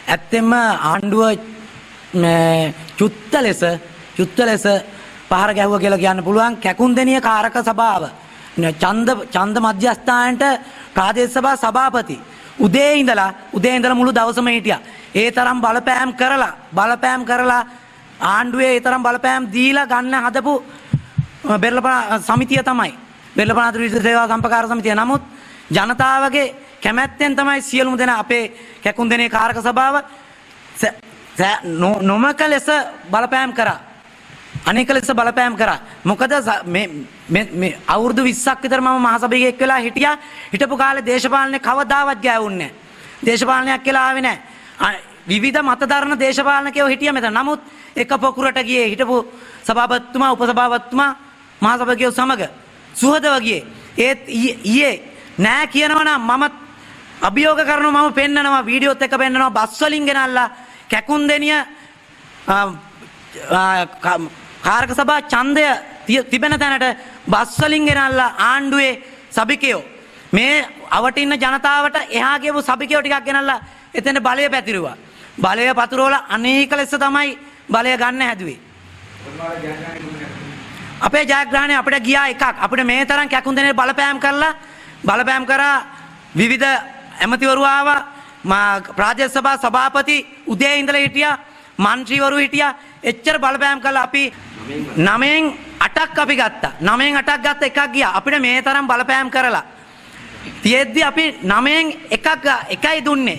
ඇත්තෙන්ම ආණ්ඩුව චුත්ත ලෙස පහර ගැහුවා කියලා කියන්න පුළුවන්. කැකුන්දෙනිය කාරක සභාව ඡන්ද මධ්‍යස්ථානට ප්‍රාදේශ සභා සභාපති උදේ ඉඳලා මුළු දවසම හිටියා. ඒ තරම් බලපෑම් කරලා ආණ්ඩුවේ ඒ තරම් බලපෑම් දීලා ගන්න හදපු බෙරළපණ සමිතිය තමයි බෙරළපණ අතුරු සේවා සම්පකාර සමිතිය. නමුත් ජනතාවගේ කැමැත්තෙන් තමයි සියලුම දෙනා අපේ කැකුන්දෙනිය කාරක සභාව නොමක ලෙස බලපෑම් කරා. අනේක ලෙස බලපෑම් කරා. මොකද මේ අවුරුදු 20ක් විතර මම මහසභාවේ එක් වෙලා හිටපු කාලේ දේශපාලනේ කවදාවත් ගෑවුන්නේ නැහැ. දේශපාලනයක් කියලා ආවේ නැහැ. විවිධ මතධර්ම දේශපාලනකයෝ හිටියා මෙතන. නමුත් එක පොකුරට ගියේ හිටපු සභාපතිතුමා උපසභාපතිතුමා මහසභාවකයෝ සමග සුහදව ගියේ. ඒත් ඊයේ නෑ කියනවනම් මම අභියෝග කරනවා, මම පෙන්නනවා, වීඩියෝත් එක පෙන්නනවා. බස් වලින් ගෙනල්ලා කැකුන්දෙනිය කාරක සභා ඡන්දය තිබෙන තැනට බස් වලින් ගෙනල්ලා ආණ්ඩුවේ සභිකයෝ මේ අවට ඉන්න ජනතාවට එහා ගියපු සභිකයෝ ටිකක් ගෙනල්ලා එතන බලය පැතිරුවා. බලය පතුරවලා අනේක ලෙස තමයි බලය ගන්න හැදුවේ. අපේ ජයග්‍රහණය අපිට ගියා එකක්. අපිට මේ තරම් කැකුන්දෙනිය බලපෑම් කරා විවිධ ඇමතිවරු ආවා. ප්‍රාදේශ සභා සභාපති උදේ ඉඳලා හිටියා. මන්ත්‍රීවරු හිටියා. එච්චර බලපෑම් කළා. අපි 9න් 8ක් අපි ගත්තා. 9න් 8ක් ගත්ත එකක් ගියා. අපිට මේ තරම් බලපෑම් කරලා තියෙද්දි අපි 9න් එකයි දුන්නේ.